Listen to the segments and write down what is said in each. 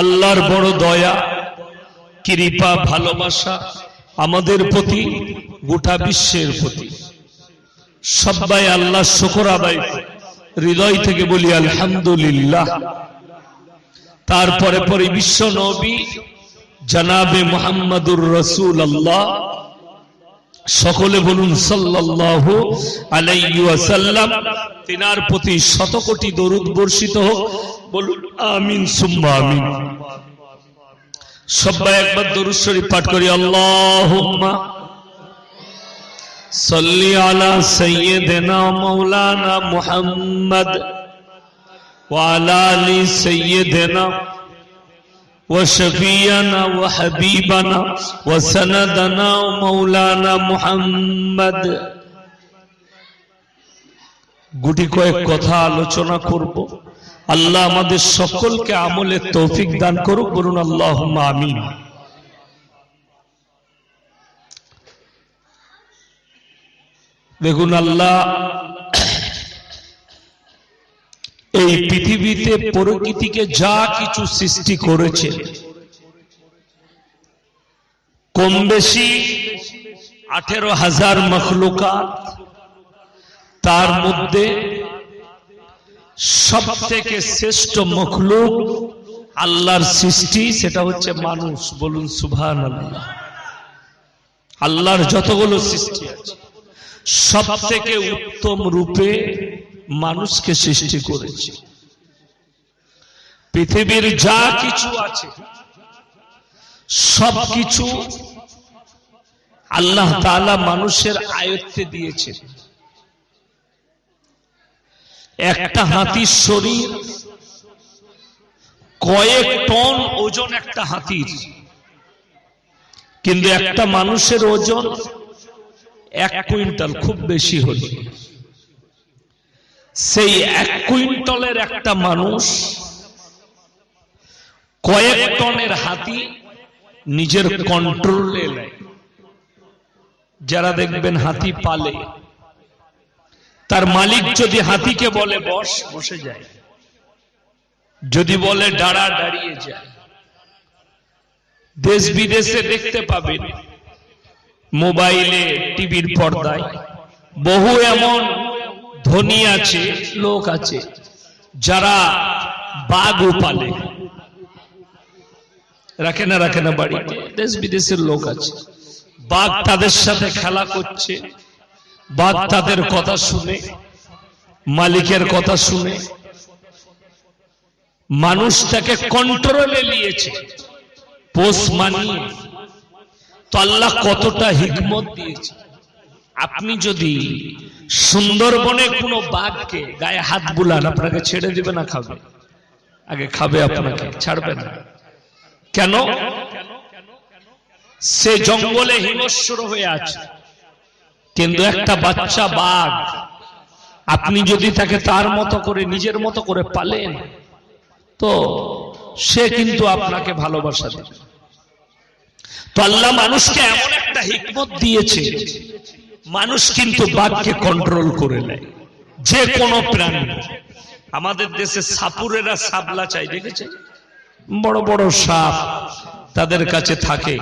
আল্লাহর বড় দয়া কৃপা ভালোবাসা আমাদের প্রতি, গোটা বিশ্বের প্রতি। সবাই আল্লাহ শুকর আদায় হৃদয় থেকে বলি আলহামদুলিল্লাহ। তারপরে পরে বিশ্ব নবী জনাবে মুহাম্মদুর রাসূলুল্লাহ, সকলে বলুন সাল্লাল্লাহু আলাইহি ওয়াসাল্লাম। তিনার প্রতি শত কোটি দরুদ বর্ষিত হোক, বলুন আমিন সুম্মা আমিন। সবাই একবার দরুদ শরীফ পাঠ করি। আল্লাহুম্মা সাল্লি আলা সাইয়্যিদিনা মাওলানা মুহাম্মদ ওয়া আলা আলি সাইয়্যিদিনা وشفيعنا وحبيبنا وسندنا ومولانا محمد। গুটি কয়েক কথা আলোচনা করব। আল্লাহ আমাদের সকলকে আমলের তৌফিক দান করুক, বলুন আল্লাহুম্মা আমিন। দেখুন, আল্লাহ এই পৃথিবীতে প্রকৃতিকে যা কিছু সৃষ্টি করেছে, কম বেশি 18,000 মখলুকাত। তার মধ্যে সব থেকে শ্রেষ্ঠ মখলুক আল্লাহর সৃষ্টি, সেটা হচ্ছে মানুষ। বলুন সুবহানাল্লাহ। আল্লাহর যতগুলো সৃষ্টি আছে সব থেকে উত্তম রূপে মানুষকে সৃষ্টি করেছে। পৃথিবীর যা কিছু আছে সব কিছু আল্লাহ তাআলা মানুষের আয়ত্তে দিয়েছে। একটা হাতির শরীর কয়েক টন ওজন একটা হাতির, কিন্তু একটা মানুষের ওজন 1 কুইন্টাল, খুব বেশি হলে। সেই 1 কুইন্টালের একটা মানুষ কয়েক টনের হাতি নিজের কন্ট্রোলে নেয়। যারা দেখবেন হাতি পালে, তার মালিক যদি হাতিকে বলে বস, বসে যায়, যদি বলে দাঁড়া, দাঁড়িয়ে যায়। দেশ বিদেশে দেখতে পাবেন, মোবাইলে, টিভির পর্দায় বহু এমন ধনী আছে, লোক আছে যারা বাঘও পালে। রাখে না বাড়িতে, দেশ বিদেশের লোক আছে। বাঘ তাদের সাথে খেলা করছে, বাঘ তাদের কথা শুনে, মালিকের কথা শুনে। মানুষ তাকে কন্ট্রোলে নিয়েছে, পোষ মানিয়ে। তো আল্লাহ কতটা হিকমত দিয়েছে। আপনি যদি সুন্দরবনে কোনো বাঘকে গায়ে হাত বুলান, আপনাকে ছেড়ে দিবে না খাবে? আগে খাবে, আপনাকে ছাড়বে না। কেন? সে জঙ্গলে হিংস্র হয়ে আছে, কিন্তু একটা বাচ্চা বাঘ আপনি যদি তাকে তার মতো করে, নিজের মতো করে পালেন, তো সে কিন্তু আপনাকে ভালোবাসা দেবে। তো আল্লাহ মানুষকে এমন একটা হিকমত দিয়েছে, মানুষ কিন্তু বাঘকে কন্ট্রোল করে নেয়। যে কোনো প্রাণী। আমাদের দেশে সাপুরেরা সাবলা চাই, দেখেছেন? বড় বড় সাপ তাদের কাছে থাকে।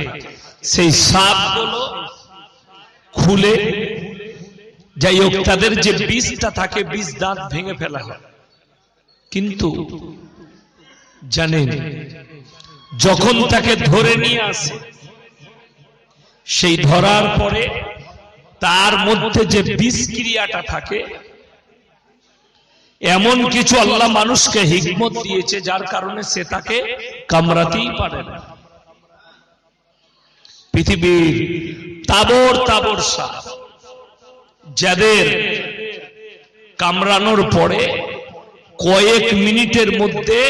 সেই সাপগুলো খুলে, যাই হোক, তাদের যে বিষটা থাকে, বিষ দাঁত ভেঙে ফেলা হয়। কিন্তু জানেন, যখন তাকে ধরে নিয়ে আসে, সেই ধরার পরে তার মধ্যে যে বিষ ক্রিয়াটা থাকে, এমন কিছু আল্লাহ মানুষকে হিকমত দিয়েছে, যার কারণে সে তাকে কামড়াতেই পারে না। পৃথিবীর তাবর তাবর সাপ, যাদের কামড়ানোর পরে কয়েক মিনিটের মধ্যে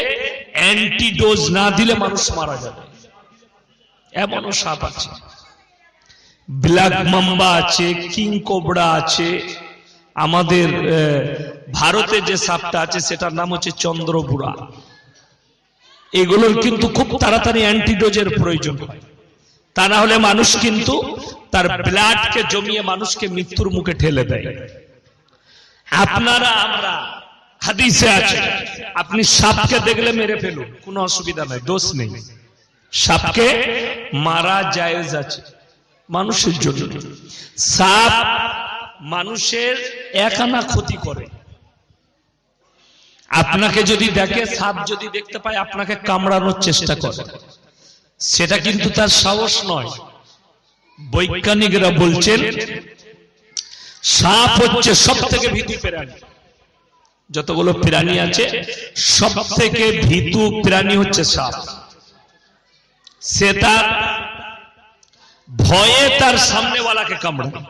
অ্যান্টিডোজ না দিলে মানুষ মারা যাবে, এমনও সাপ আছে। ব্ল্যাক মাম্বা আছে, কিং কোবরা আছে। আমাদের ভারতে যে সাপটা আছে সেটার নাম হচ্ছে চন্দ্রবুড়া। এগুলোর কিন্তু খুব তাড়াতাড়ি অ্যান্টিডোজের প্রয়োজন হয়, তা না হলে মানুষ কিন্তু তার ব্লাডকে জমিয়ে মানুষকে মৃত্যুর মুখে ঠেলে দেয়। আপনারা আমরা হাদিসে আছে আপনি সাপকে দেখলে মেরে ফেলুন, কোনো অসুবিধা নাই, দোষ নেই। সাপকে মারা জায়েজ আছে মানুষের জন্য। সাপ মানুষের এক আনা ক্ষতি করে। আপনাকে যদি দেখে, সাপ যদি দেখতে পায় আপনাকে কামড়ানোর চেষ্টা করে, সেটা কিন্তু তার সাহস নয়। বৈজ্ঞানিকরা বলছেন সাপ হচ্ছে সব থেকে ভীতু প্রাণী। যতগুলো প্রাণী আছে সব থেকে ভীতু প্রাণী হচ্ছে সাপ। সে তার ভয়ে তার সামনেওয়ালাকে কামড়ায়,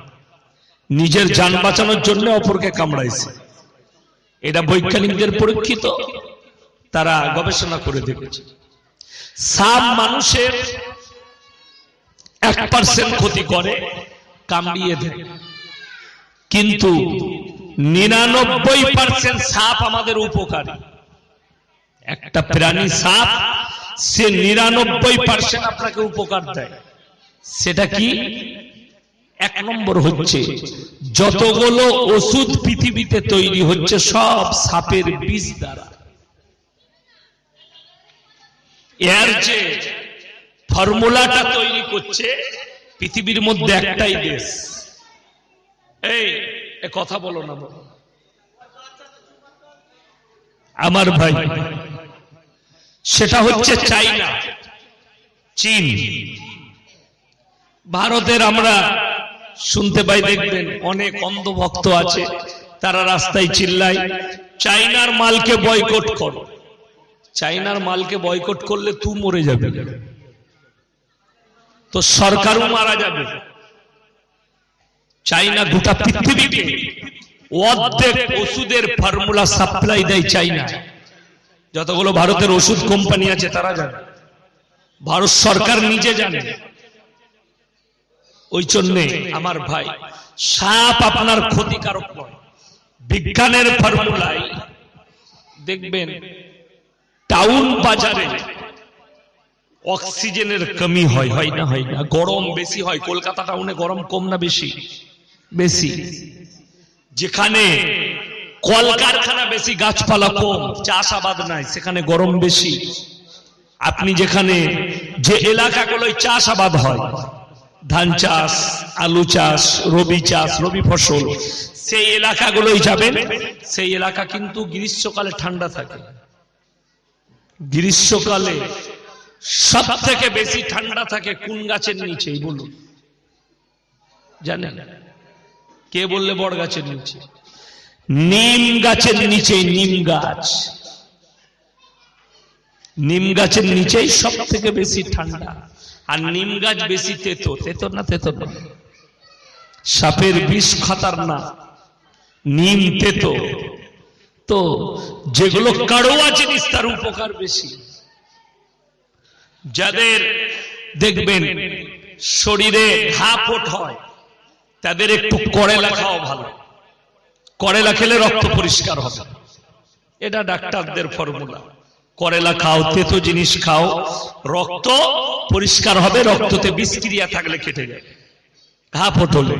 নিজের জান বাঁচানোর জন্য অপরকে কামড়াইছে। এটা বৈজ্ঞানিকদের পরীক্ষিত, তারা গবেষণা করে দেখেছে। সাপ মানুষের 1% ক্ষতি করে, কামড়িয়ে দেয়, কিন্তু 99% সাপ আমাদের উপকারী। একটা প্রাণী সাপ, সে 99% আপনাকে উপকার দেয়। সেটা কি? 1 নম্বর হচ্ছে যতগুলো ওষুধ পৃথিবীতে তৈরি হচ্ছে সব সাপের বিষ দ্বারা। এর যে ফর্মুলাটা তৈরি করছে পৃথিবীর মধ্যে একটাই দেশ, এই কথা বলো না আমার ভাই, সেটা হচ্ছে চাইনা, চীন। ভারতের আমরা শুনতে পাই, দেখবেন অনেক অন্ধভক্ত আছে, তারা রাস্তায় চিল্লায় চাইনার মালকে বয়কট করো। চাইনার মালকে বয়কট করলে তুই মরে যাবে, তো সরকারও মারা যাবে। চাইনা গোটা পৃথিবীকে অর্ধেক ওষুধের ফর্মুলা সাপ্লাই দেয় চাইনা। যতগুলো ভারতের ওষুধ কোম্পানি আছে তারা জানে, ভারত সরকার নিজে জানে। ওই জন্যে আমার ভাই, সাপ আপনার ক্ষতিকারক নয়। বিজ্ঞানের ফর্মুলায় দেখবেন টাউন বাজারে অক্সিজেনের কমি হয়, হয় না? হয় না? গরম বেশি হয়। কলকাতা টাউনে গরম কম না বেশি? বেশি। যেখানে কলকারখানা বেশি, গাছপালা কম, চাষাবাদ নাই, সেখানে গরম বেশি। আপনি যেখানে যে এলাকাগুলোয় চাষাবাদ হয়, ধান চাষ, আলু চাষ, রবি চাষ, রবি ফসল, সেই এলাকাগুলোই যাবেন, সেই এলাকা কিন্তু গ্রীষ্মকালে ঠান্ডা থাকে। গ্রীষ্মকালে সব থেকে বেশি ঠান্ডা থাকে কোন গাছের নিচে বলুন? জানেন? কে বললে? বড় গাছের নিচে, নিম গাছের নিচে। নিম গাছ, নিম গাছের নিচেই সব থেকে বেশি ঠান্ডা। আর নিম গাছ বেশি তেতো। তেতো না? তেতো না, সাপের বিষ খতরনাক, নিম তেতো। তো যেগুলো কাড়োয়া জিনিস তার উপকার বেশি। যাদের দেখবেন শরীরে ঘা ফোট হয়, তাদের একটু করেলা খাওয়া ভালো। করেলা খেলে রক্ত পরিষ্কার হবে, এটা ডাক্তারদের ফর্মুলা। করেলা খাও, তেতো জিনিস খাও, রক্ত পরিষ্কার হবে। রক্ততে বিষক্রিয়া থাকলে কেটে যাবে, ঘা ফোট হলে।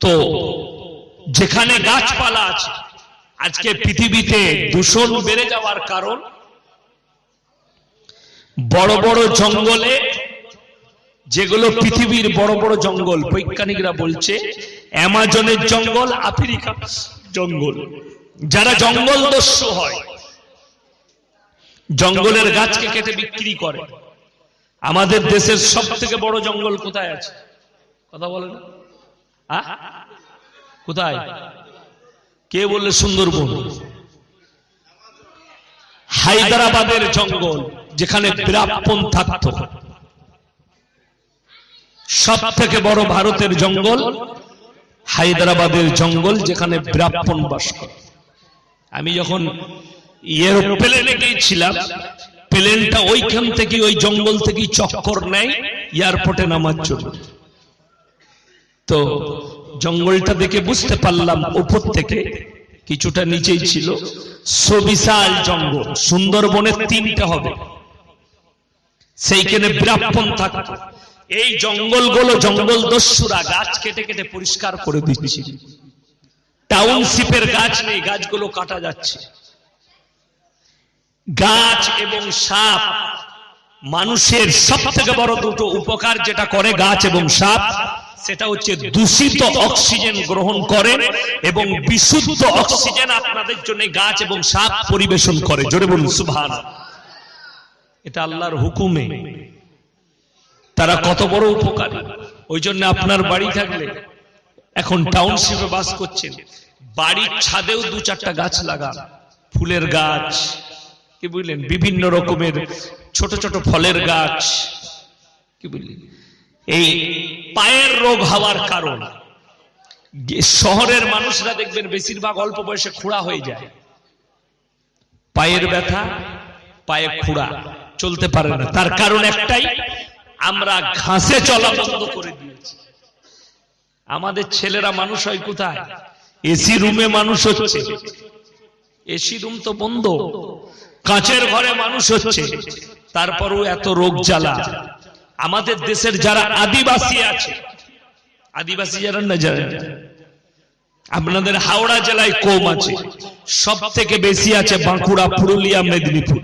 তো যেখানে গাছপালা আছে, আজকে পৃথিবীতে দূষণ বেড়ে যাওয়ার কারণ, বড় বড় জঙ্গলে, যেগুলো পৃথিবীর বড় বড় জঙ্গল, বৈজ্ঞানিকরা বলছে অ্যামাজনের জঙ্গল, আফ্রিকা জঙ্গল, যারা জঙ্গল দস্যু হয়, জঙ্গলের গাছকে কেটে বিক্রি করে। আমাদের দেশের সব থেকে বড় জঙ্গল কোথায় আছে? কথা বলেন, কোথায়? কে বললে? সুন্দরবন। হায়দ্রাবাদের জঙ্গল, যেখানে ব্রাহ্মণ থাকতো। সব থেকে বড় ভারতের জঙ্গল হায়দ্রাবাদের জঙ্গল, যেখানে ব্রাহ্মণ বাস করে। আমি যখন এরোপ্লেনে গিয়েছিলাম, প্লেনটা ওইখান থেকে, ওই জঙ্গল থেকে চক্কর নেয় এয়ারপোর্টে নামার জন্য। তো জঙ্গলটা দেখে বুঝতে পারলাম, উপর থেকে কিছুটা নিচেই ছিল, সবিশাল জঙ্গল। সুন্দরবনের 3টা হবে, সেইখানে ব্রাহ্মণ থাকতো। এই জঙ্গলগুলো জঙ্গল দস্যুরা গাছ কেটে কেটে পরিষ্কার করে দিচ্ছিল। টাউনশিপের গাছ নেই, গাছগুলো কাটা যাচ্ছে। গাছ এবং সাপ মানুষের সব থেকে বড় দুটো উপকার যেটা করে গাছ এবং সাপ, সেটা হচ্ছে দূষিত অক্সিজেন গ্রহণ করে এবং বিশুদ্ধ অক্সিজেন আপনাদের জন্য গাছ এবং সাপ পরিবেশন করে। জোরে বলুন সুবহানাল্লাহ। এটা আল্লাহর হুকুমে। তারা কত বড় উপকারী। ওই জন্য আপনার বাড়ি থাকলে, এখন টাউনশিপে বাস করছেন, বাড়ির ছাদেও 2-4টা গাছ লাগান, ফুলের গাছ, কি বুঝলেন, বিভিন্ন রকমের ছোট ছোট ফলের গাছ, কি বুঝলেন। এই পায়ের রোগ হওয়ার কারণ, শহরের মানুষরা দেখবেন বেশিরভাগ অল্প বয়সে খুঁড়া হয়ে যায়। পায়ের ব্যথা, পায়ে খুঁড়া, চলতে পারে না। তার কারণ একটাই, আমরা ঘাসে চলা বন্ধ করে দিয়েছি। আমাদের ছেলেরা মানুষ হয় কোথায়? এসি রুমে মানুষ হচ্ছে। এসি রুম তো বন্ধ, কাঁচের ঘরে মানুষ হচ্ছে, তারপরও এত রোগ জ্বালা। আমাদের দেশের যারা আদিবাসী আছে, আদিবাসী যারা না, যারা আপনাদের হাওড়া জেলায় কম আছে, সব থেকে বেশি আছে বাঁকুড়া, পুরুলিয়া, মেদিনীপুর,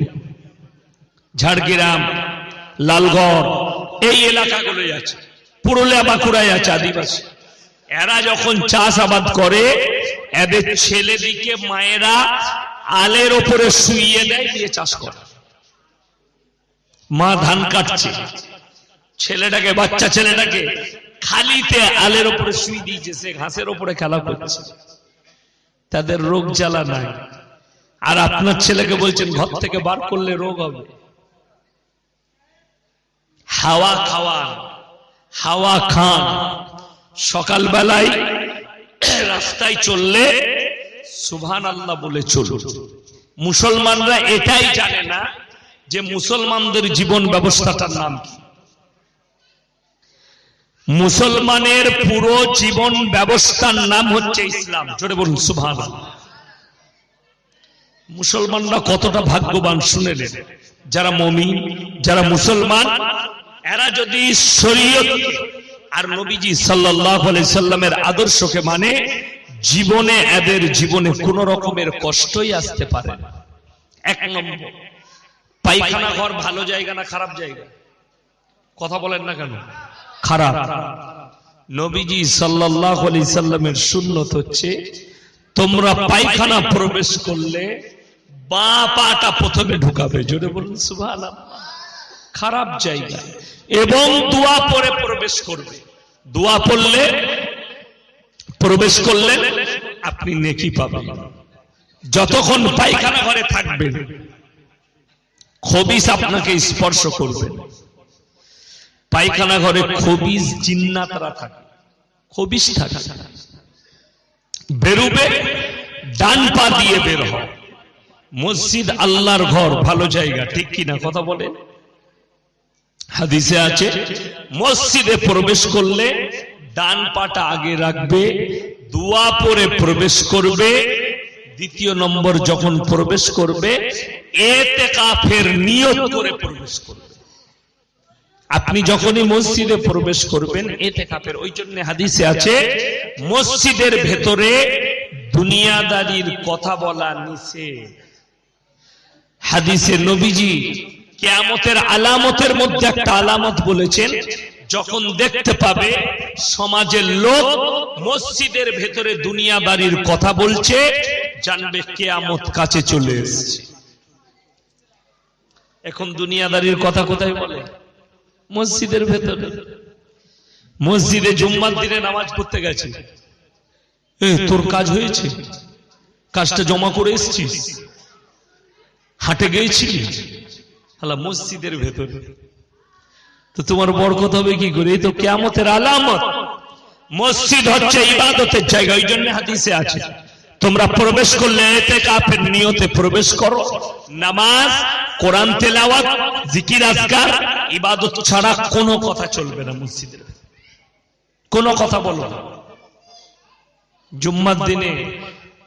ঝাড়গ্রাম, লালগড়, এই এলাকাগুলোই আছে। পুরুলিয়া বাঁকুড়ায় আছে আদিবাসী। এরা যখন চাষাবাদ করে, এদের ছেলেদিকে মায়েরা আলের ওপরে শুইয়ে দেয়, দিয়ে চাষ করে। মা ধান কাটছে, ছেলেটাকে, বাচ্চা ছেলেটাকে খালিতে আলের ওপরে শুই দিয়েছে, সে ঘাসের ওপরে খেলা করছে। তাদের রোগ জ্বালা নাই। আর আপনার ছেলেকে বলছেন ঘর থেকে বার করলে রোগ হবে। হাওয়া খাওয়ান, হাওয়া খান। সকালবেলায় রাস্তায় চললে সুবহানাল্লাহ বলে চলুন। মুসলমানরা এটাই জানে না যে মুসলমানদের জীবন ব্যবস্থাটার নাম কি। মুসলমানের পুরো জীবন ব্যবস্থার নাম হচ্ছে ইসলাম। জোরে বলুন সুবহানাল্লাহ। মুসলমানরা কতটা ভাগ্যবান শুনেলেন। যারা মুমিন, যারা মুসলমান, এরা যদি শরীয়ত আর নবীজি সাল্লাল্লাহু আলাইহি সাল্লামের আদর্শকে মানে, জীবনে এদের জীবনে কোন রকমের কষ্টই আসতে পারে না। এক নম্বর, পায়খানা ঘর ভালো জায়গা না খারাপ জায়গা? কথা বলেন না কেন? খারাপ। নবীজি সাল্লাল্লাহু আলাইহি সাল্লামের সুন্নত হচ্ছে, তোমরা পায়খানা প্রবেশ করলে বাঁ পাটা প্রথমে ঢুকাবে। জোরে বলুন সুবহানাল্লাহ। খারাপ জায়গা। এবং দোয়া পড়ে প্রবেশ করবে। দোয়া পড়লে প্রবেশ করলে আপনি নেকি পাবেন। যতক্ষণ পায়খানা ঘরে থাকবেন, খবিস আপনাকে স্পর্শ করবে। পায়খানা ঘরে খবিস জিন্নাতরা থাকে, খবিস থাকে। বেরুবে ডান পা দিয়ে বের হয়। মসজিদ আল্লাহর ঘর, ভালো জায়গা, ঠিক কিনা কথা বলে? হাদিসে আছে, মসজিদে প্রবেশ করলে ডান পাটা আগে রাখবে, দোয়া পড়ে প্রবেশ করবে। দ্বিতীয় নম্বর, যখন প্রবেশ করবে ইতিকাফের নিয়ত করে প্রবেশ করবে। আপনি যখনই মসজিদে প্রবেশ করবেন ইতিকাফের, ওই জন্য হাদিসে আছে মসজিদের ভেতরে দুনিয়াদারির কথা বলা নিষেধ। হাদিসে নবীজি কিয়ামতের আলামতের মধ্যে একটা আলামত বলেছেন, যখন দেখতে পাবে সমাজের লোক মসজিদের ভেতরে দুনিয়াদারির কথা বলছে, জানবে কিয়ামত কাছে চলে এসেছে। এখন দুনিয়াদারির কথা কোথায় বলে? মসজিদের ভেতরে। মসজিদে জুম্মার দিনে নামাজ পড়তে গেছে, তোর কাজ হয়েছে, কাজটা জমা করে এসেছিস, হাটে গিয়েছিলি, মসজিদের ভেতরে, তো তোমার বরকত হবে কি করে? এই তো কিয়ামতের আলামত। মসজিদ হচ্ছে ইবাদতের জায়গা। ওই জন্য হাদিসে আছে, তোমরা প্রবেশ করলে ইতিকাফের নিয়তে প্রবেশ করো। নামাজ, কোরআন তেলাওয়াত, জিকির আজকার, ইবাদত ছাড়া কোনো কথা চলবে না মসজিদের। কোনো কথা বলো না। জুম্মার দিনে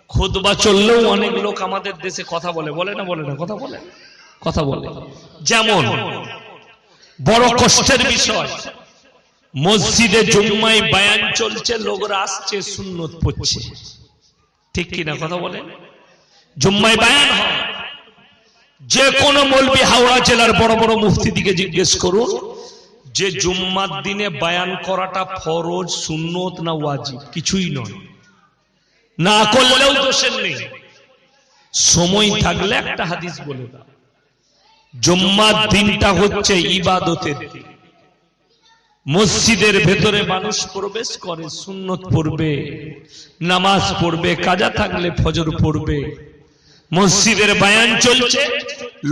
খুতবা চললেও অনেক লোক আমাদের দেশে কথা বলে, বলে না? বলে না? কথা বলে, কথা বলে। যেমন বড় কষ্টের বিষয়, মসজিদে জুম্মায় বায়ান চলছে, লোকরা আসছে, সুন্নত পড়ছে, ঠিক কিনা কথা বলেন? জুম্মায় বায়ান হয়। যে কোনো মৌলবি হাওড়া জেলার বড় বড় মুফতি দিকে জিজ্ঞেস করুন যে জুম্মার দিনে বায়ান করাটা ফরজ, সুন্নত না ওয়াজিব? কিছুই নয়। না করলেও দোষের নেই। সময় থাকলে একটা হাদিস বলে দাও। জুম্মার দিনটা হচ্ছে ইবাদতের দিন। মসজিদের ভেতরে মানুষ প্রবেশ করে, সুন্নত পড়বে, নামাজ পড়বে, কাজা থাকলে ফজর পড়বে। মসজিদের বায়ান চলছে,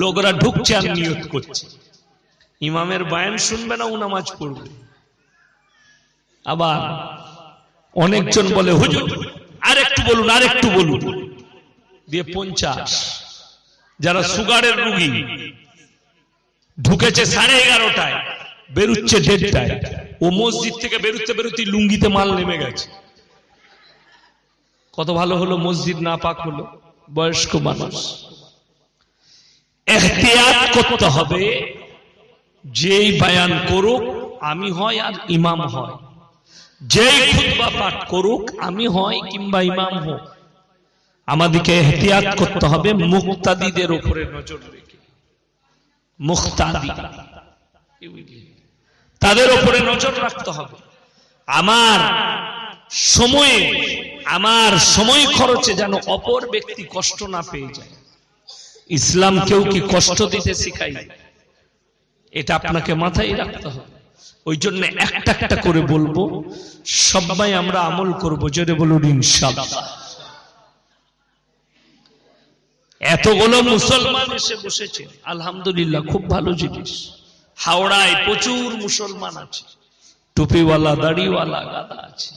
লোকরা ঢুকছে আর নিয়ত করছে। ইমামের বায়ান শুনবে না, ও নামাজ পড়বে। আবার অনেকজন বলে হুজুর আরেকটু বলুন, আরেকটু বলুন, দিয়ে 50। যারা সুগারের রোগী ঢুকেছে 11:30টায়, বেরুচ্ছে 1:30টায়। ও মসজিদ থেকে বেরুতে বেরুতে লুঙ্গিতে মাল নেমে গেছে। কত ভালো হলো, মসজিদ না পাক হলো। বয়স্ক মানুষ, এহতিয়াত করতে হবে। যেই বায়ান করুক আমি হয় আর ইমাম হয়, যেই খুতবা পাঠ করুক আমি হয় কিংবা ইমাম হোক, আমাদেরকে এহতিয়াত করতে হবে মুক্তাদিদের উপরে নজর রেখে। মুক্তাদি, তাদের উপরে নজর রাখতে হবে। আমার সময় খরচে যেন অপর ব্যক্তি কষ্ট না পেয়ে যায়। ইসলাম কেউ কি কষ্ট দিতে শিখাই, এটা আপনাকে মাথায় রাখতে হবে। ওই জন্য একটা একটা করে বলবো, সবাই আমরা আমল করবো। জোরে বলুন ইনশাআল্লাহ। এতগুলো মুসলমান এসে বসেছে, আলহামদুলিল্লাহ, খুব ভালো জিনিস। হাওড়ায় প্রচুর মুসলমান আছে, টুপিওয়ালা, দাড়িওয়ালা, গাদা আছে।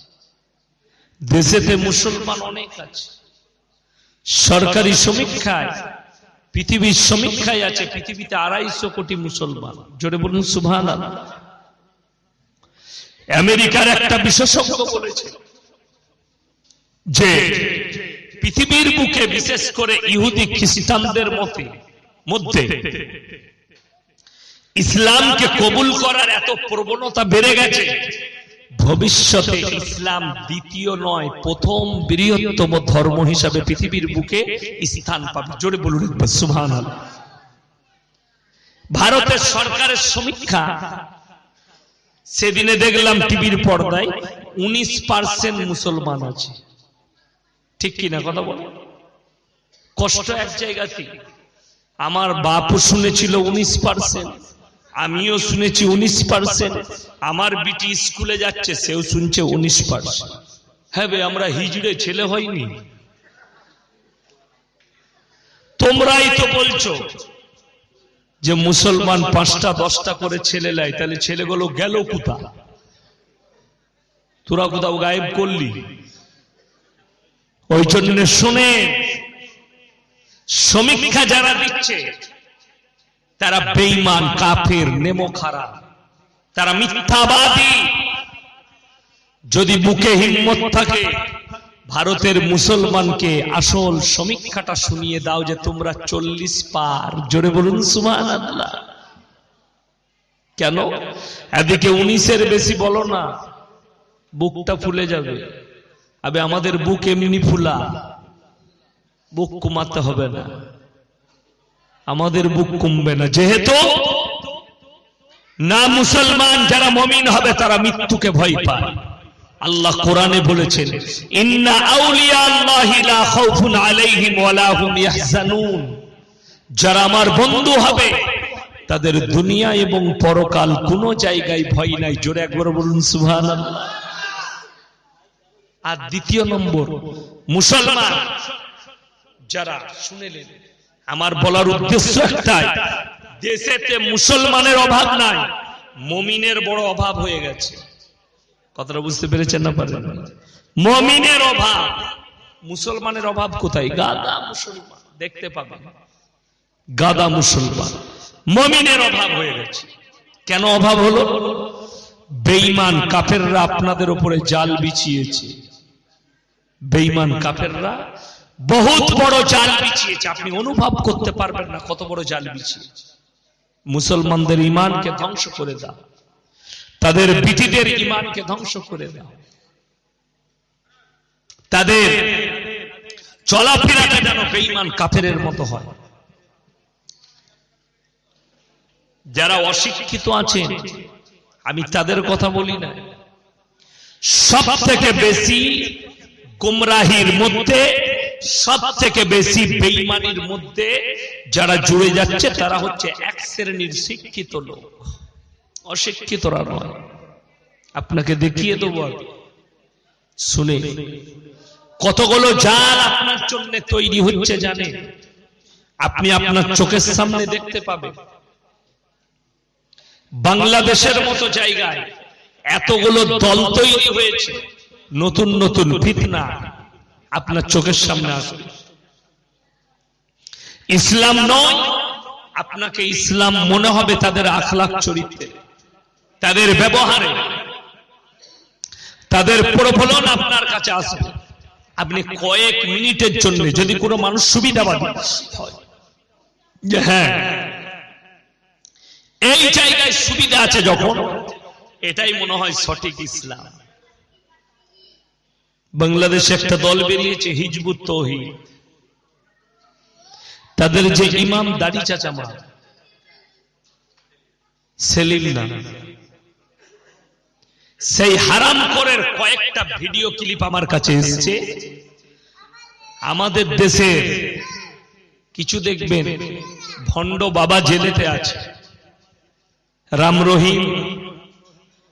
দেশেতে মুসলমান অনেক আছে। সরকারি সমীক্ষায়, পৃথিবীর সমীক্ষায় আছে পৃথিবীতে 250 কোটি মুসলমান। জোরে বলুন সুবহানাল্লাহ। আমেরিকার একটা বিশেষজ্ঞ বলেছে যে পৃথিবীর বুকে বিশেষ করে ইহুদি খ্রিস্টানদের মধ্যে ইসলামকে কবুল করার এত প্রবণতা বেড়ে গেছে, ভবিষ্যতে ইসলাম দ্বিতীয় নয় প্রথম বৃহত্তম ধর্ম হিসাবে পৃথিবীর বুকে স্থান পাবে। জোরে বলুন সুবহানাল্লাহ। ভারতের সরকারের সমীক্ষা সেদিনে দেখলাম টিভির পর্দায়, 19% মুসলমান আছে। ঠিক কিনা কথা বল? কষ্ট এক জায়গাতে। আমার বাপও শুনেছিল 19%, আমিও শুনেছি 19%। আমার বিটি স্কুলে যাচ্ছে, সেও শুনছে 19%। হ্যাঁ বে, আমরা হিজড়ে ছেলে হয়নি? তোমরাই তো বলছো যে মুসলমান 5টা 10টা করে ছেলে লাই, তাহলে ছেলেগুলো গেল কোথা? তোরা কোথাও গায়েব করলি? ওই জন্য শুনে, সমীক্ষা যারা দিচ্ছে তারা বেঈমান, কাফের, নেমো খারাপ, তারা মিথ্যাবাদী। যদি বুকে হিম্মত থাকে, ভারতের মুসলমানকে আসল সমীক্ষাটা শুনিয়ে দাও যে তোমরা 40 পার। জোরে বলুন সুবহানাল্লাহ। কেন এদিকে 19-এর বেশি বলো না, বুকটা ফুলে যাবে। আবে আমাদের বুক এমনি ফুলা, বুক কমাতে হবে না, আমাদের বুক কমবে না। যেহেতু না মুসলমান যারা মুমিন হবে তারা মৃত্যুকে ভয় পায়। আল্লাহ কোরআনে বলেছেন, ইন্না আউলিয়া আল্লাহি লা খাউফুন আলাইহিম ওয়া লা হুম ইয়াহজানুন। যারা আমার বন্ধু হবে তাদের দুনিয়া এবং পরকাল কোনো জায়গায় ভয় নাই। জোরে একবার বলুন সুবহানাল্লাহ। আর দ্বিতীয় নম্বর, মুসলমান যারা শুনেলেন, আমার বলার উদ্দেশ্য একটাই, দেশেতে মুসলমানের অভাব নাই, মুমিনের বড় অভাব হয়ে গেছে। কথাটা বুঝতে পেরেছেন না? পারেন? মুমিনের অভাব, মুসলমানের অভাব কোথায়? গাদা মুসলমান দেখতে পাবেন, গাদা মুসলমান। মুমিনের অভাব হয়ে গেছে। কেন অভাব হলো? বেঈমান কাফেররা আপনাদের উপরে জাল বিছিয়েছে। বেঈমান কাফেররা বহুত বড় জাল বিছিয়েছে, আপনি অনুভব করতে পারবেন না কত বড় জাল বিছিয়েছে। মুসলমানদের ঈমানকে ধ্বংস করে দাও, তাদের বিটিদের ঈমানকে ধ্বংস করে দাও, তাদের চলাফেরাটা যেন বেঈমান কাফেরের মতো হয়। যারা অশিক্ষিত আছেন আমি তাদের কথা বলি না, সব থেকে বেশি গুমরাহির মধ্যে, সব থেকে বেশি বেঈমানির মধ্যে যারা জুড়ে যাচ্ছে তারা হচ্ছে এক শ্রেণীর শিক্ষিত লোক, অশিক্ষিতরা নয়। আপনাকে দেখিয়ে দেবো, শুনে কতগুলো জাল আপনার জন্য তৈরি হচ্ছে জানে, আপনি আপনার চোখের সামনে দেখতে পাবেন। বাংলাদেশের মতো জায়গায় এতগুলো দল তৈরি হয়েছে, নতুন নতুন ফিতনা আপনার চোখের সামনে আসবে। ইসলাম নয়, আপনাকে ইসলাম মনে হবে তাদের আখলাক চরিত্রে, তাদের ব্যবহারে, তাদের প্রলোভন আপনার কাছে আসবে। আপনি কয়েক মিনিটের জন্য যদি কোনো মানুষ সুবিধাবাদী হয় যে হ্যাঁ এই জায়গায় সুবিধা আছে, যখন এটাই মনে হয় সঠিক ইসলাম। বাংলাদেশে একটা দল বেরিয়েছে হিজবুত তৌহিদ, তাদের যে ইমাম দাড়ি চাচামা সেলিম না, সেই হারাম করের কয়েকটা ভিডিও ক্লিপ আমার কাছে এসেছে। আমাদের দেশের কিছু দেখবেন ভণ্ড বাবা জেলেতে আছে, রাম রহিম,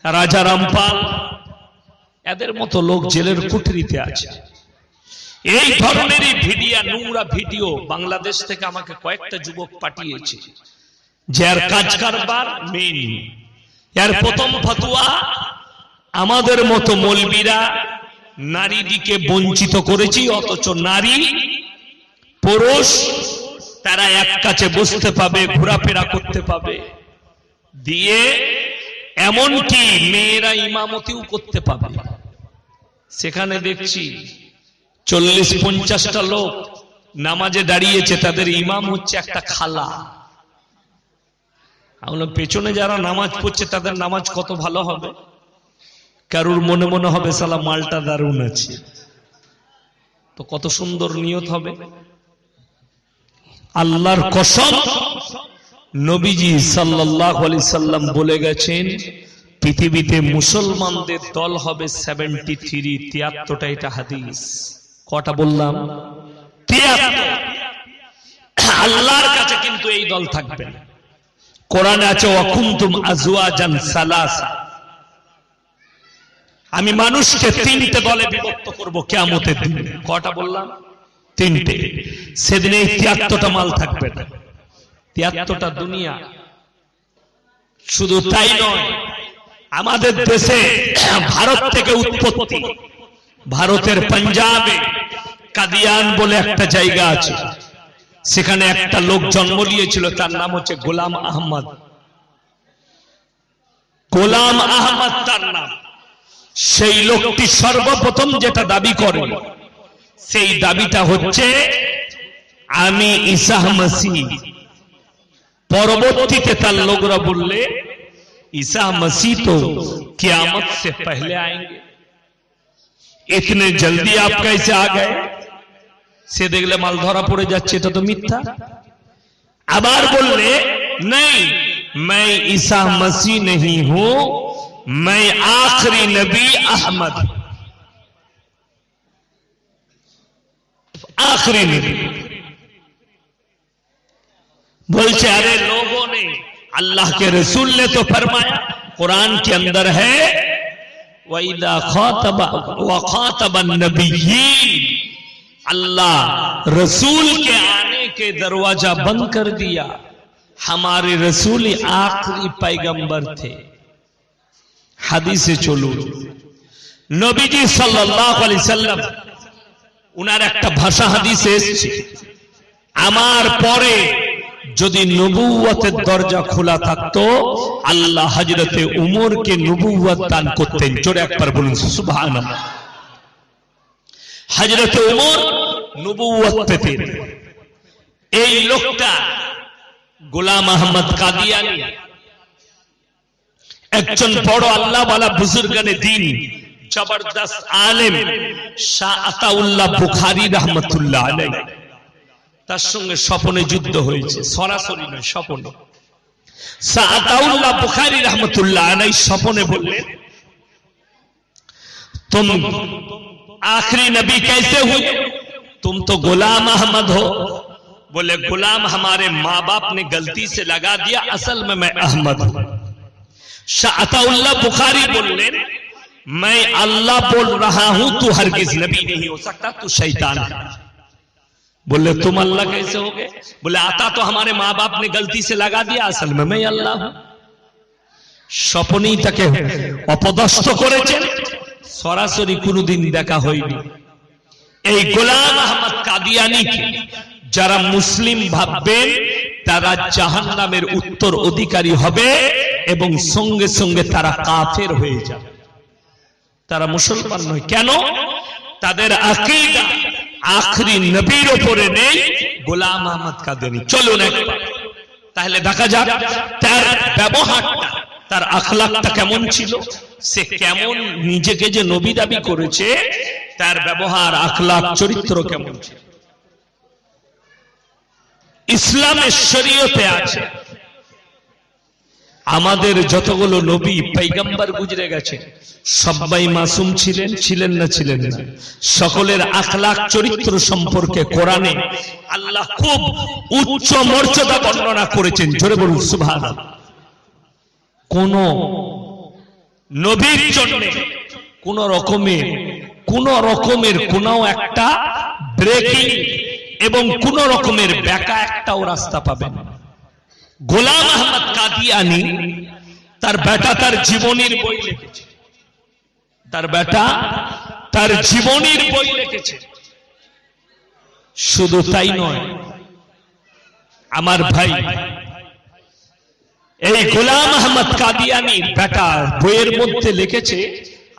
রাজা রামপাল, এদের মতো লোক জেলের কুঠরিতে আছে। এই ধরনেরই ভিডিও, নোংরা ভিডিও বাংলাদেশ থেকে আমাকে কয়েকটা যুবক পাঠিয়েছে, যার কাজ কারবার মেন। এর প্রথম ফতোয়া, আমাদের মতো মৌলবীরা নারীদিকে বঞ্চিত করেছি, অথচ নারী পুরুষ তারা এক কাছে বসতে পাবে, ঘোরাফেরা করতে পাবে, দিয়ে এমনকি মেয়েরা ইমামতিও করতে পাবে। সেখানে দেখছি 40-50টা লোক নামাজে দাঁড়িয়েছে, তাদের ইমাম হচ্ছে একটা খালা। আমরা পেছনে যারা নামাজ পড়ছে তাদের নামাজ কত ভালো হবে, কারুর মনে মনে হবে সালা মালটা দারুণ আছে, তো কত সুন্দর নিয়ত হবে। আল্লাহর কসম, নবীজি সাল্লাল্লাহু আলাইহি সাল্লাম বলে গেছেন পৃথিবীতে মুসলমানদের দল হবে 73, 73টা। এটা হাদিস। কটা বললাম? 73। আল্লাহর কাছে কিন্তু এই দল থাকবে না। কোরআনে আছে ওয়াকুনতুম আজওয়াজান সালাসা, আমি মানুষকে 3টে দলে বিভক্ত করব কিয়ামতের দিনে। কটা বললাম? 3টে। সেদিন এই 73টা মাল থাকবে না, 73টা দুনিয়া। শুধু তাই নয়, আমাদের দেশে ভারত থেকে উৎপত্তি, ভারতের পাঞ্জাবে কাদিয়ান বলে একটা জায়গা আছে, সেখানে একটা লোক জন্ম নিয়েছিল, তার নাম হচ্ছে গোলাম আহমদ। গোলাম আহমদ তার নাম। সেই লোকটি সর্বপ্রথম যেটা দাবি করে, সেই দাবিটা হচ্ছে আমি ঈসা মসিহ। পরবর্তীতে তার লোকরা বললে ঈসা मसीह तो क़यामत से पहले आएंगे, इतने जल्दी आप कैसे आ गए? সে দেখলে মাল ধরা পড়ে যাচ্ছে, এটা তো মিথ্যা। আবার বললে नहीं, मैं ईसा मसीह नहीं हूं, मैं आखिरी नबी अहमद, आखिरी नबी। बोलते अरे लोगों ने, अल्लाह के रसूल ने तो फरमाया, कुरान के अंदर है वइदा खातबन नबिय्यीन, अल्लाह रसूल के आने के दरवाजा बंद कर दिया। हमारे रसूल आखिरी पैगंबर थे। হাদিসে চলুন, নবীজি সাল্লাল্লাহু আলাইহি সাল্লাম উনার একটা ভাষা হাদিসে এসেছে, আমার পরে যদি নবুয়তের দরজা খোলা থাকতো আল্লাহ হযরতে উমরকে নবুয়ত দান করতেন। জোরে একবার বলুন সুবহানাল্লাহ। হযরতে উমর নবুয়ত পেতেন। এই লোকটা গোলাম আহমদ কাদিয়ানী একজন বড় আল্লাহওয়ালা বুজুর্গানে দ্বীন, জবরদস্ত আলেম শাহ আতাউল্লাহ বুখারী রাহমাতুল্লাহ আলাইহি, তার সঙ্গে স্বপনে যুদ্ধ হয়েছে, সরাসরি নয়, স্বপনে। শাহ আতাউল্লাহ বুখারী রাহমাতুল্লাহ আলাইহি স্বপনে বললেন, तुम आखिरी नबी कैसे हुए? तुम तो गुलाम अहमद हो। बोले गुलाम हमारे माँ बाप ने गलती से लगा दिया, असल में मैं अहमद हूं। शाह अताउल्लाह बुखारी बोले, मैं अल्लाह बोल रहा हूं, तू हरगिज नबी नहीं हो सकता, तू शैतान है। बोले तुम अल्लाह कैसे हो गए? बोले आता तो हमारे माँ बाप ने गलती से लगा दिया, असल में मैं अल्लाह हूं। স্বপ্নেই তাকে অপদস্থ করেছেন, সরাসরি কোনদিন দেখা হয়নি। এই গোলাম আহমদ কাদিয়ানীকে যারা মুসলিম ভাববেন তারা জাহান্নামের উত্তর অধিকারী হবে এবং সঙ্গে সঙ্গে তারা কাফের হয়ে যাবে, তারা মুসলমান নয়। কেন? তাদের আকীদা আখরি নবীর উপরে নেই, গোলাম আহমদ কাদিয়ানী। চলুন একবার তাহলে দেখা যাক তার ব্যবহারটা, তার আখলাকটা কেমন ছিল, সে কেমন নিজেকে যে নবী দাবি করেছে, তার ব্যবহার আখলাক চরিত্র কেমন ছিল। ইসলামের শরীয়তে আছে আমাদের যতগুলো নবী পয়গম্বর গুজরে গেছে সবাই মাসুম ছিলেন, ছিলেন না ছিলেন না? সকলের আখলাক চরিত্র সম্পর্কে কোরআনে আল্লাহ খুব উচ্চ মর্যাদা বর্ণনা করেছেন। জোরে বলুন সুবহানাল্লাহ। কোন নবীর জন্য কোন রকমের কোন একটা ব্রেকিং এবং কোন রকমের বেঁকা একটাও রাস্তা পাবেন। গোলাম আহমদ কাদিয়ানী তার বেটা তার জীবনীর বই লিখেছে, তার বেটা তার জীবনীর বই লিখেছে। শুধু তাই নয়, আমার ভাই এই গোলাম আহমদ কাদিয়ানীর বেটা বইয়ের মধ্যে লিখেছে,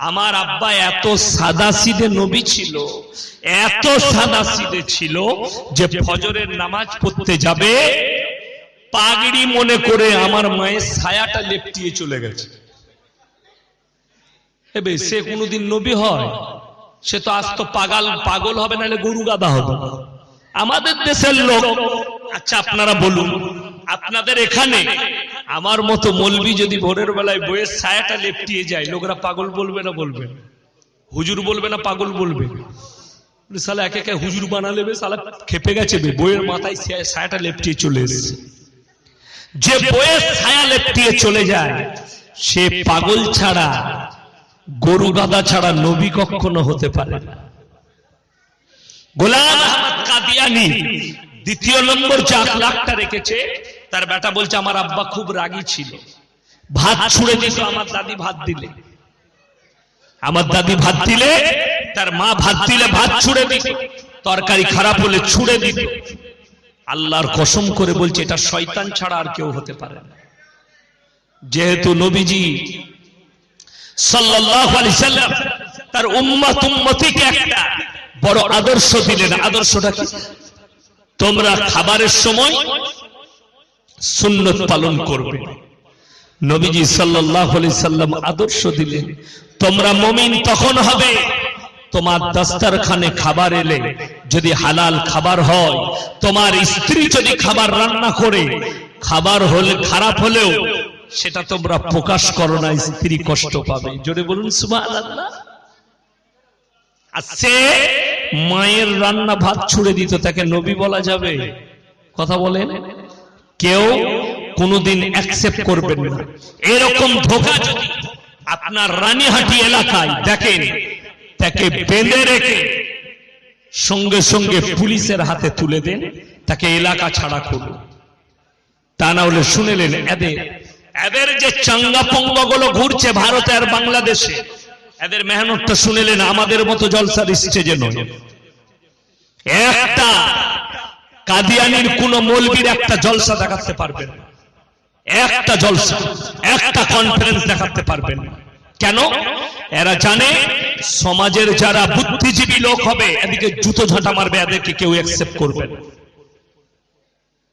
আমার আব্বা এত সাদাসিদে নবী ছিল, এত সাদাসিদে ছিল যে ফজরের নামাজ পড়তে যাবে পাগড়ি মনে করে আমার মায়ের ছায়াটা লেপটিয়ে চলে গেছে। এবে সে কোনদিন নবী হয়? সে তো আজ তো পাগল হবে, নাহলে গরু গাদা হবে। আমাদের দেশের লোক, আচ্ছা আপনারা বলুন, আপনাদের এখানে আমার মতো মৌলবি যদি ভোরের বেলায় বইয়ের ছায়াটা লেপটিয়ে যায়, লোকরা পাগল বলবে না বলবে? হুজুর বলবে না পাগল বলবে? সালা একে একে হুজুর বানালে সালা খেপে গেছে, বইয়ের মাথায় ছায়াটা লেপটিয়ে চলে এসেছে। যে বইয়ের ছায়া লেপটিয়ে চলে যায় সে পাগল ছাড়া, গরু গাদা ছাড়া নবী কখনো হতে পারে না। গোলাম আহমদ কাদিয়ানী দ্বিতীয় নম্বর যে আখলাকটা রেখেছে, তার বেটা বলছে আমার আব্বা খুব রাগী ছিল, ভাত ছুঁড়ে দিত আমার দাদি ভাত দিলে। আমার দাদি ভাত দিলে, তার মা ভাত দিলে ভাত ছুঁড়ে দিত, তরকারি খারাপ হলে ছুঁড়ে দিত। আল্লাহর কসম করে বলছে এটা শয়তান ছাড়া আর কেউ হতে পারে না। যেহেতু নবীজি সাল্লাল্লাহু আলাইহি সাল্লাম তার উম্মতিকে একটা বড় আদর্শ দিলেন। আদর্শটা কি? তোমরা খাবারের সময় সুন্নত পালন করবে। নবীজি সাল্লাল্লাহু আলাইহি সাল্লাম আদর্শ দিলেন, তোমরা মুমিন তখন হবে তোমার দস্তরখানে খাবার এলে যদি হালাল খাবার হয়, তোমার স্ত্রী যদি খাবার রান্না করে খাবার হলে খারাপ হলেও সেটা তোমরা প্রকাশ করো না, স্ত্রী কষ্ট পাবে। জোরে বলুন সুবহানাল্লাহ। আর সে মায়ের রান্না ভাত ছুড়ে দিত, তাকে নবী বলা যাবে? কথা বলেন? কেউ কোনোদিন অ্যাকসেপ্ট করবেন না। এরকম ধোঁকা যদি আপনার রানীহাটি এলাকায় দেখেন, তাকে বেঁধে রেখে সঙ্গে সঙ্গে পুলিশের হাতে তুলে দেন, তাকে এলাকা ছাড়া করুন। তা না হলে শুনেলেন এদের যে চাঙ্গা পঙ্গগুলো ঘুরছে ভারতে আর বাংলাদেশে, এদের মেহনতটা শুনেলেন আমাদের মতো জলসার স্টেজে নয়। একটা কাদিয়ানির কোন মৌলবীর একটা জলসা দেখাতে পারবেন, একটা জলসা, একটা কনফারেন্স দেখাতে পারবেন। কেন? এরা জানে সমাজের যারা বুদ্ধিজীবী লোক হবে এদিকে জুতো ঝাঁটা মারবে, এদেরকে কেউ অ্যাকসেপ্ট করবে না।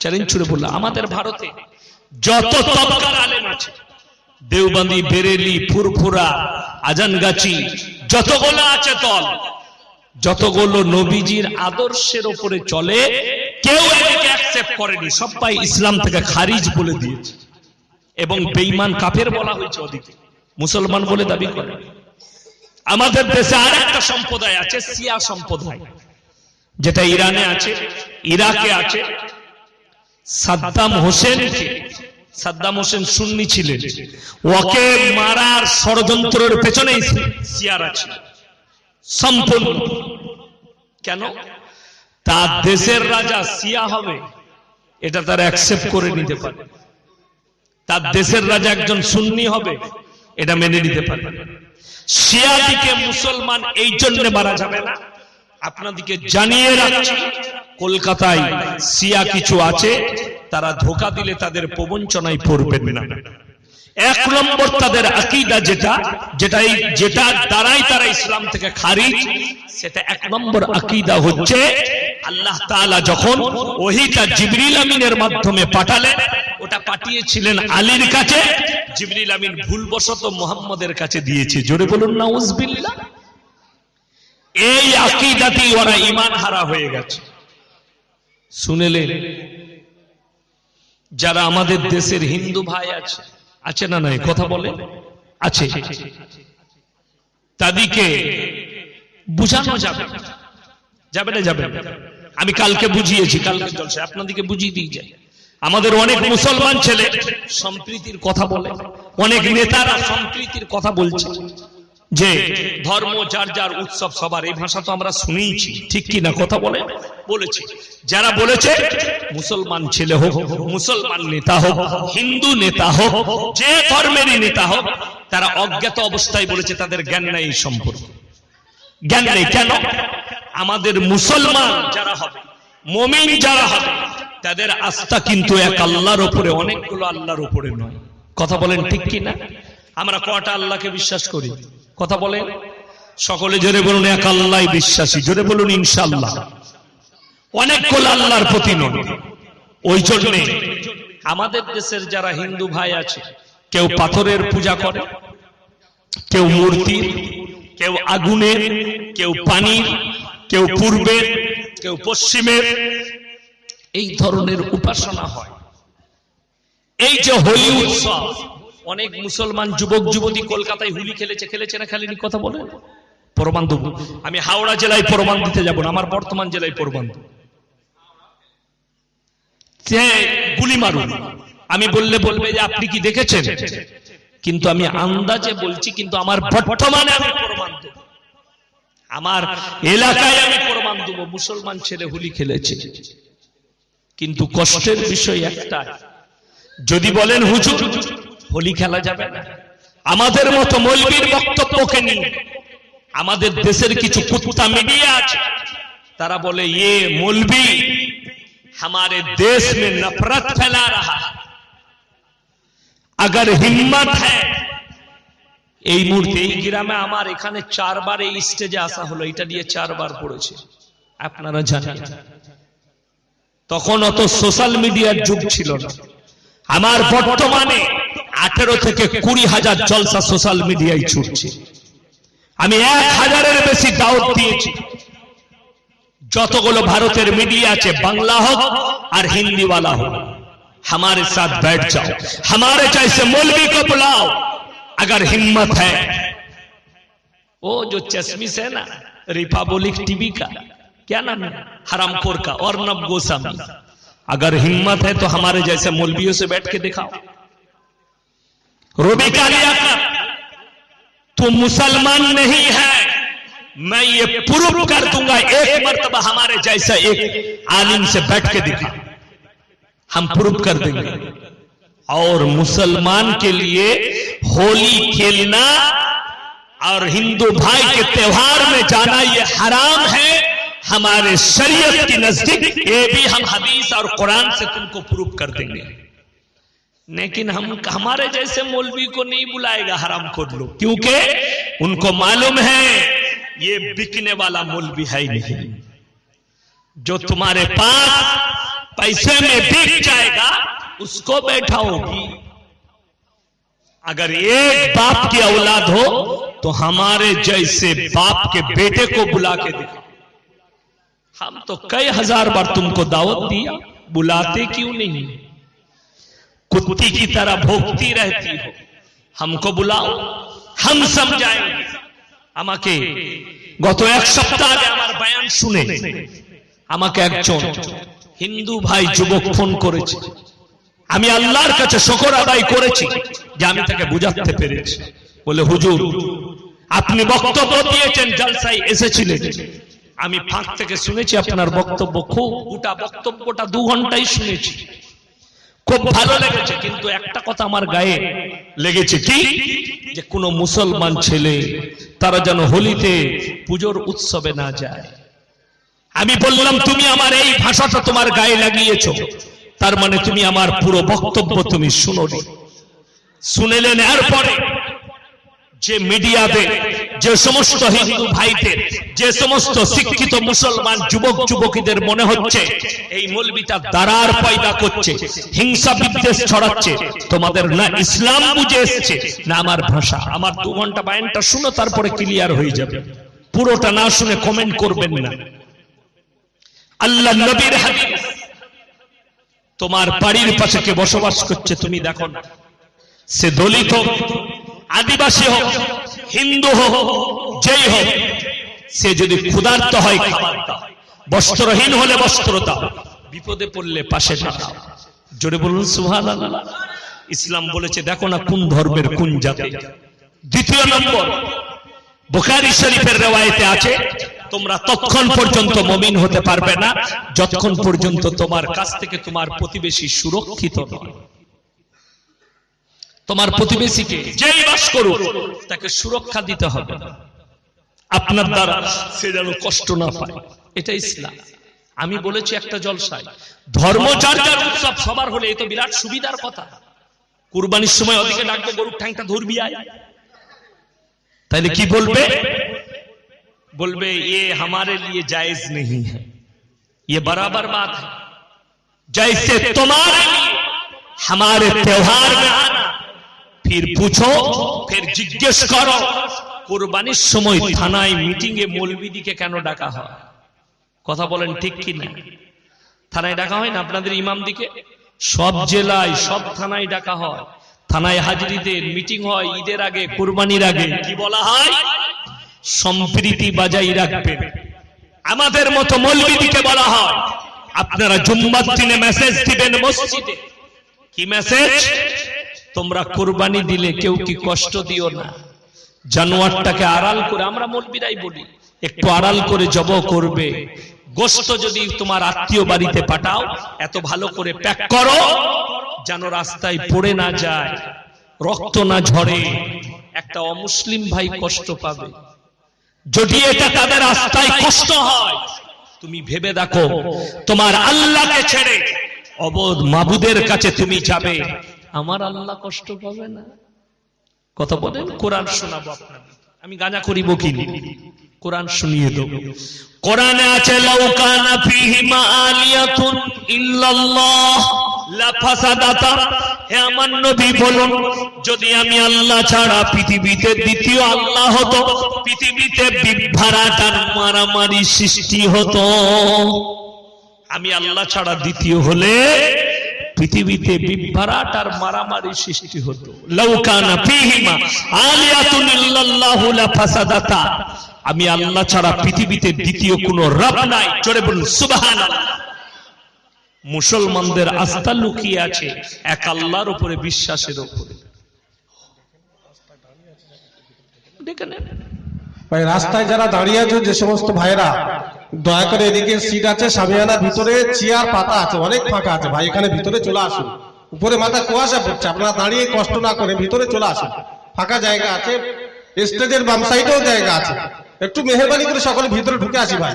চ্যালেঞ্জ ছুড়ে বললাম, আমাদের ভারতে যত তবকার আলেম আছে, দেওবন্দি, বেরেলি, ফুরফুরা, আজানগাছি, যতগুলো আছে দল, যতগুলো নবীজির আদর্শের উপরে চলে, কেউ এটাকে অ্যাকসেপ্ট করেনি, সবাই ইসলাম থেকে খারিজ বলে দিয়েছে এবং বেঈমান কাফের বলা হয়েছে, ওদিকে মুসলমান বলে দাবি করে। আমাদের দেশে আরেকটা সম্প্রদায় আছে, শিয়া সম্প্রদায়, যেটা ইরানে আছে, ইরাকে আছে। সাদ্দাম হোসেন সুন্নি ছিলেন, ওকে মারার ষড়যন্ত্রের পেছনে শিয়ারা ছিল সম্পূর্ণ। কেন? তার দেশের রাজা শিয়া হবে এটা তারা অ্যাকসেপ্ট করে নিতে পারে, তার দেশের রাজা একজন সুন্নি হবে এটা মেনে নিতে পারে। শিয়াদিকে মুসলমান এই জন্য মারা যাবে না। আপনাদেরকে জানিয়ে রাখছি, কলকাতায় শিয়া কিছু আছে, তারা ধোঁকা দিলে তাদের প্রবঞ্চনায় পড়বেন না। এক নম্বর তাদের আকীদা যেটা দ্বারাই তারা ইসলাম থেকে খারিজ, সেটা এক নম্বর আকীদা হচ্ছে আল্লাহ তাআলা যখন ওহীটা জিবরিল আমিনের মাধ্যমে পাঠালেন, ওটা পাঠিয়েছিলেন আলীর কাছে, জিবরিল আমিন ভুলবশত মুহাম্মদের কাছে দিয়েছে। জোরে বলুন নাউজুবিল্লাহ। এই আকীদাতেই ওরা ঈমান হারা হয়ে গেছে। শুনেলেন, যারা আমাদের দেশের হিন্দু ভাই আছে না নাই, কথা বলে আছে, তাদেরকে বুঝানো যাবে না। আমি কালকে বুঝিয়েছি, কালকে জলসায় আপনাদেরকে বুঝিয়ে দিয়ে যাই। আমাদের অনেক মুসলমান ছেলে সম্প্রীতির কথা বলে, অনেক নেতারা সম্প্রীতির কথা বলছে, যে ধর্ম যার যার উৎসব সবার, এই ভাষা তো আমরা শুনেইছি, ঠিক কি না? কথা বলেছি। যারা বলেছে মুসলমান ছেলে হোক, মুসলমান নেতা হোক, হিন্দু নেতা হোক, যে ধর্মেরই নেতা হোক, তারা অজ্ঞাত অবস্থায় বলেছে তাদের জ্ঞান নাই এই সম্পর্কে। জ্ঞান নেই কেন? আমাদের মুসলমান যারা হবে, মুমিন যারা হবে, তাদের আস্থা কিন্তু এক আল্লাহর উপরে, অনেকগুলো আল্লাহর উপরে নয়। কথা বলেন ঠিক কি না? আমরা কটা আল্লাহকে বিশ্বাস করি? কথা বলেন সকলে, জোরে বলুন এক আল্লাহ বিশ্বাসী, জোরে বলুন ইনশাআল্লাহ। অনেকগুলো আল্লাহর প্রতি নয়। ওই জন্য আমাদের দেশের যারা হিন্দু ভাই আছে, কেউ পাথরের পূজা করে, কেউ মূর্তির, কেউ আগুনের, কেউ পানির, কেউ পূর্বের, কেউ পশ্চিমের, এই ধরনের উপাসনা হয়। এই যে হোলি উৎসব, অনেক মুসলমান যুবক যুবতী কলকাতায় হোলি খেলেছে না খেলেনি? কথা বলে প্রমাণ দেব। আমি হাওড়া জেলায় প্রমাণ দিতে যাব না, আমার বর্তমান জেলায় প্রমাণ দেব। গুলি মারুন, আমি বলবে যে আপনি কি দেখেছেন, কিন্তু আমি আন্দাজে বলছি, কিন্তু আমার বর্তমানে আমি প্রমাণ দেব, আমার এলাকায় আমি প্রমাণ দেব। মুসলমান ছেলে হোলি খেলেছে, কিন্তু কষ্টের বিষয় একটা, যদি বলেন হুজুর হোলি খেলা যাবে না, আমাদের মতো মৌলবীর বক্তব্যকে নিয়ে আমাদের দেশের কিছু কুত্তা মিডিয়া আছে, তারা বলে ये मौलवी हमारे देश में नफरत फैला रहा है, अगर हिम्मत है। এই মুহূর্তে এই গ্রামে আমার এখানে 4 বার এই স্টেজে আসা হলো, এটা দিয়ে 4 বার পড়েছে, আপনারা জানেন। তখন অত সোশ্যাল মিডিয়ার যুগ ছিল না। আমার বর্তমানে 18 থেকে 20,000 জলসা সোশ্যাল মিডিয়ায় ছুটছে। আমি 1000-এর বেশি দাওয়াত দিয়েছি। যতগুলো ভারতের মিডিয়া আছে, বাংলা হোক আর हिंदी वाला हो, हमारे साथ बैठ जाओ, हमारे जैसे मौलवी को बुलाओ अगर हिम्मत है। वो जो चश्मिश है ना, रिपब्लिक टीवी का क्या नाम है, हरामखोर का, अर्नब गोस्वामी, अगर हिम्मत है तो हमारे जैसे मौलवियों से बैठ के दिखाओ। रोबी कालिया का तू मुसलमान नहीं है, मैं ये प्रूव कर दूंगा, एक मर्तबा हमारे जैसा एक आलिम से बैठ के दिखा, हम प्रूव कर देंगे। और मुसलमान के लिए होली खेलना और हिंदू भाई के त्योहार में जाना ये हराम है हमारे शरीयत की नजदीक। ये भी हम हदीस और कुरान से तुमको प्रूव कर देंगे। लेकिन हम हमारे जैसे मौलवी को नहीं बुलाएगा हरामखोर लोग, क्योंकि उनको मालूम है ये बिकने वाला मौलवी है ही नहीं। जो तुम्हारे पास पैसे में बिक जाएगा उसको बैठाओगी। अगर एक बाप की औलाद हो तो हमारे जैसे बाप के बेटे को बुला के दिखाओ। हम तो कई हजार बार तुमको दावत दिया, बुलाते क्यों नहीं? कुत्ती की तरह भोंकती रहती हो। हमको बुलाओ, हम समझाएंगे। আমাকে গত এক সপ্তাহ আগে আমার বয়ান শুনে আমাকে একজন হিন্দু ভাই যুবক ফোন করেছে। আমি আল্লাহর কাছে শুকর আদায় করেছি যে আমি তাকে বুঝাতে পেরেছি। বলে হুজুর আপনি বক্তব্য দিয়েছেন, জলসায় এসেছিলেন, আমি ফাঁক থেকে শুনেছি আপনার বক্তব্য, খুব গোটা বক্তব্যটা 2 ঘন্টাই শুনেছি, খুব ভালো লেগেছে। কিন্তু একটা কথা আমার গায়ে লেগেছে, কি যে কোন মুসলমান ছেলে তারা যেন হোলিতে পুজোর উৎসবে না যায়। আমি বললাম তুমি আমার এই ভাষাটা তোমার গায়ে লাগিয়েছো, তার মানে তুমি আমার পুরো বক্তব্য তুমি শুনোনি। শুনেলেন এরপরে যে মিডিয়াতে যে সমস্ত হিন্দু ভাইদের, যে সমস্ত শিক্ষিত মুসলমান যুবক যুবতীদের মনে হচ্ছে এই মৌলবীটা দাঁড়ার পয়দা করছে, হিংসা বিদ্বেষ ছড়াচ্ছে, তোমাদের না ইসলাম বুঝে এসছে না আমার ভাষা। আমার 2 ঘন্টা বয়ানটা শুনো, তারপরে ক্লিয়ার হয়ে যাবে। পুরোটা না শুনে কমেন্ট করবেন না। আল্লাহ নবীর হাদিস, তোমার বাড়ির পাশে কে বসবাস করছে তুমি দেখো না, সে দলিত হোক, আদিবাসী হোক, হিন্দু হোক, যেই হোক, সে যদি ক্ষুধার্ত হয় খাবার দাও, বস্ত্রহীন হলে বস্ত্র দাও, বিপদে পড়লে পাশে দাও। জোরে বলুন সুবহানাল্লাহ। ইসলাম বলেছে দেখো না কোন ধর্মের কোন জাতি। দ্বিতীয় নম্বর, বুখারী শরীফের রওয়ায়েতে আছে তোমরা ততক্ষণ পর্যন্ত মুমিন হতে পারবে না যতক্ষণ পর্যন্ত তোমার কাছ থেকে তোমার প্রতিবেশী সুরক্ষিত নয়। তোমার প্রতিবেশীকে যেই বাস করুক তাকে সুরক্ষা দিতে হবে, আপনার দ্বারা সে যেন কষ্ট না পায়। এটা ইসলাম। আমি বলেছি একটা জলসায়, ধর্ম যার যার উৎসব সবার হলে এ তো বিরাট সুবিধার কথা। কুরবানির সময় ওদিকে ডাকবো গরুর ঠ্যাংটা ধরবি আয়, তাহলে কি বলবে? बोलबे ये हमारे लिए जायज नहीं है, ये बराबर बात है। जैसे तुम्हारे लिए हमारे त्योहार में आना, फिर पूछो, फिर जिज्ञेस करो কুরবানির সময় থানায় মিটিং এ মৌলবীদিকে কেন ডাকা হয়? কথা বলেন ঠিক কি না? থানায় ডাকা হয় না আপনাদের ইমামদিকে? সব জেলায় সব থানায় ডাকা হয়। থানায় হাজিরিদের মিটিং হয় ঈদের আগে, কুরবানির আগে। কি বলা হয়? সম্প্রীতি বাজাই রাখবেন। আমাদের মতো মৌলবীদিকে বলা হয় আপনারা জুম্মার দিনে মেসেজ দিবেন মসজিদে। কি মেসেজ? তোমরা কুরবানি দিলে কেউ কি কষ্ট দিও না, জানোয়ারটাকে আড়াল করে, আমরা মৌলবীরাই বলি, একটু আড়াল করে জব করবে। গোশত যদি তোমার আত্মীয় বাড়িতে পাঠাও, এত ভালো করে প্যাক করো যেন রাস্তায় পড়ে না যায়, রক্ত না ঝরে। একটা অমুসলিম ভাই কষ্ট পাবে। যদি এটা তাদের রাস্তায় কষ্ট হয়, তুমি ভেবে দেখো তোমার আল্লাহকে ছেড়ে অবধ মাবুদের কাছে তুমি যাবে, আমার আল্লাহ কষ্ট পাবে না? কথা বলেন। কোরআন শোনাবো আপনাদের, আমি গাঁজা করিব কি? কোরআন শুনিয়ে দেব। কোরআনে আছে লাউ কানা ফীহিমা আলিয়াতুন ইল্লাল্লাহ লাফাসাদাতা। হে আমার নবী বলুন, যদি আমি আল্লাহ ছাড়া পৃথিবীতে দ্বিতীয় আল্লাহ হতো, পৃথিবীতে বিভ্রাটার মারামারি সৃষ্টি হতো। আমি আল্লাহ ছাড়া দ্বিতীয় হলে পৃথিবীতে বিভ্রাট আর মারামারি সৃষ্টি হতো। লাউ কানা ফীহিমা আলিয়াতুন ইল্লাল্লাহু লাফাসাদাতা। আমি আল্লাহ ছাড়া পৃথিবীতে দ্বিতীয় কোনো রব নাই। জোরে বলুন সুবহানাল্লাহ। মুসলমানদের আস্থা লুকিয়ে আছে এক আল্লাহর উপরে, বিশ্বাসের উপরে। ভাই রাস্তায় যারা দাঁড়িয়ে আছে, যে সমস্ত ভাইরা, দয়া করে এদিকে সিট আছে, সামিয়ানা ভিতরে চেয়ার পাতা আছে, অনেক ফাঁকা আছে ভাই, এখানে ভিতরে চলে আসুন। উপরে মাথা কুয়াশা পড়ছে, আপনারা দাঁড়িয়ে কষ্ট না করে ভিতরে চলে আসুন, ফাঁকা জায়গা আছে। স্টেজের বাম সাইডেও জায়গা আছে, একটু মেহরবানি করে সকলে ভিতরে ঢুকে আসি ভাই।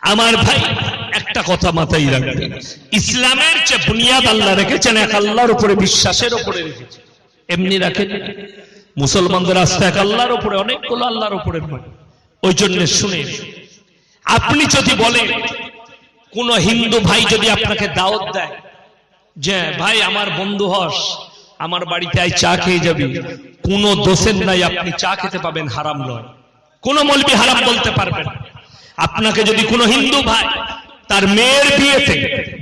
আমার ভাই একটা কথা মাথায় রাখবেন, ইসলামের যে বুনিয়াদ আল্লাহ রেখেছেন এক আল্লাহর উপরে, বিশ্বাসের উপরে রেখেছেন। এমনি রাখেন মুসলমানদের আস্থা এক আল্লাহর উপরে, অনেকগুলো আল্লাহর উপরে নয়। ওই জন্য শুনে, আপনি যদি বলেন কোন হিন্দু ভাই যদি আপনাকে দাওয়াত দেয় যে ভাই আমার বন্ধু হস, আমার বাড়িতে আই চা খেয়ে যাবি, কোন দোষের নাই, আপনি চা খেতে পাবেন, হারাম নয়। কোন মৌলবি হারাম বলতে পারবেন। আপনাকে যদি কোনো হিন্দু ভাই তার মেয়ের বিয়েতে,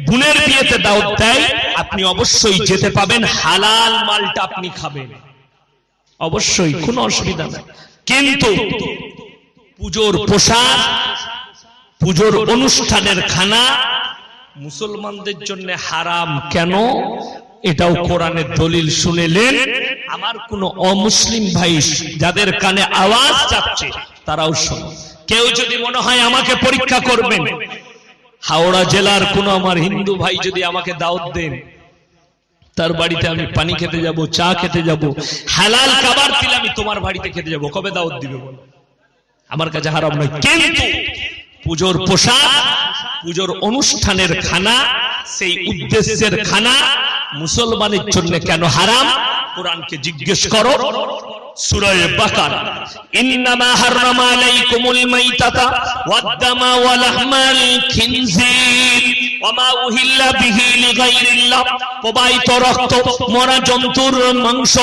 বোনের বিয়েতে দাওয়াত দেয়, আপনি অবশ্যই যেতে পাবেন, হালাল মালটা আপনি খাবেন, অবশ্যই, কোনো অসুবিধা নেই। কিন্তু পুজোর পোশাক, পুজোর অনুষ্ঠানের খানা মুসলমানদের জন্য হারাম কেন? এটাও কোরআনের দলিল শুনেলেন। আমার কোন অমুসলিম ভাই যাদের কানে আওয়াজ যাচ্ছে তারাও শোনো। কেউ যদি মনে হয় আমাকে পরীক্ষা করবেন, হাওড়া জেলার কোন আমার হিন্দু ভাই যদি আমাকে দাওয়াত দেন, তার বাড়িতে আমি পানি খেতে যাব, চা খেতে যাব, হালাল খাবার দিলে আমি তোমার বাড়িতে খেতে যাব, কবে দাওয়াত দিবে বলো? আমার কাছে হারাম নয়। কিন্তু পুজোর পোশাক, পুজোর অনুষ্ঠানের খানা, সেই উদ্দেশ্যের খানা মুসলমানের জন্য কেন হারাম? কোরআনকে জিজ্ঞেস করো। সূরা বাকারা, ইন্নামা হাররামা আলাইকুমুল মাইতাতা ওয়াদ-দামা ওয়া লাহমাল খিনজির ওয়া মা উহিল্লা বিহি লিগাইরিল্লাহ, প্রবাহিত রক্ত, মরা জন্তুর মাংস,